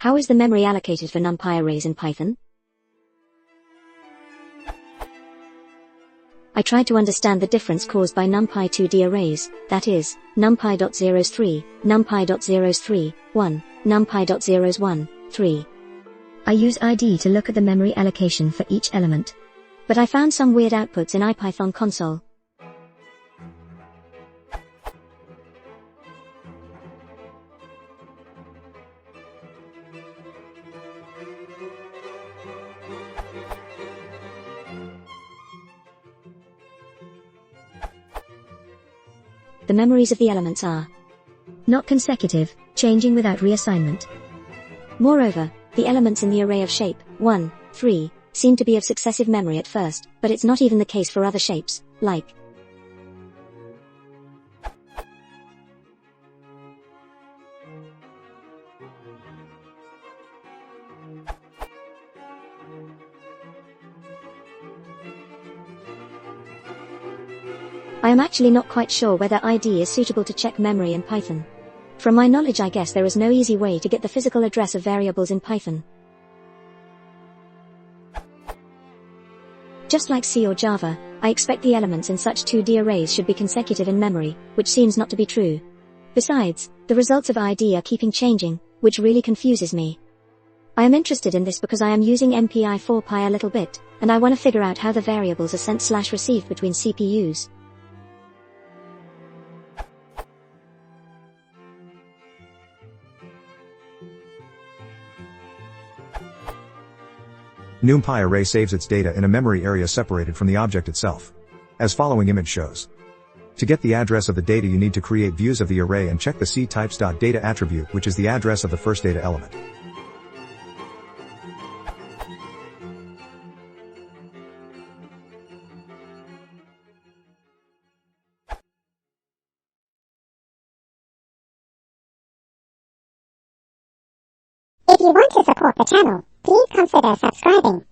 How is the memory allocated for NumPy arrays in Python? I tried to understand the difference caused by NumPy 2D arrays, that is, NumPy.03, NumPy.03, 1, NumPy.01, 3. I use ID to look at the memory allocation for each element. But I found some weird outputs in IPython console. The memories of the elements are not consecutive, changing without reassignment. Moreover, the elements in the array of shape 1, 3 seem to be of successive memory at first, but it's not even the case for other shapes, like I am actually not quite sure whether ID is suitable to check memory in Python. From my knowledge, I guess there is no easy way to get the physical address of variables in Python. Just like C or Java, I expect the elements in such 2D arrays should be consecutive in memory, which seems not to be true. Besides, the results of ID are keeping changing, which really confuses me. I am interested in this because I am using MPI4Py a little bit, and I want to figure out how the variables are sent/received between CPUs. Numpy array saves its data in a memory area separated from the object itself. As following image shows. To get the address of the data, you need to create views of the array and check the ctypes.data attribute, which is the address of the first data element. If you want to support the channel, please consider subscribing.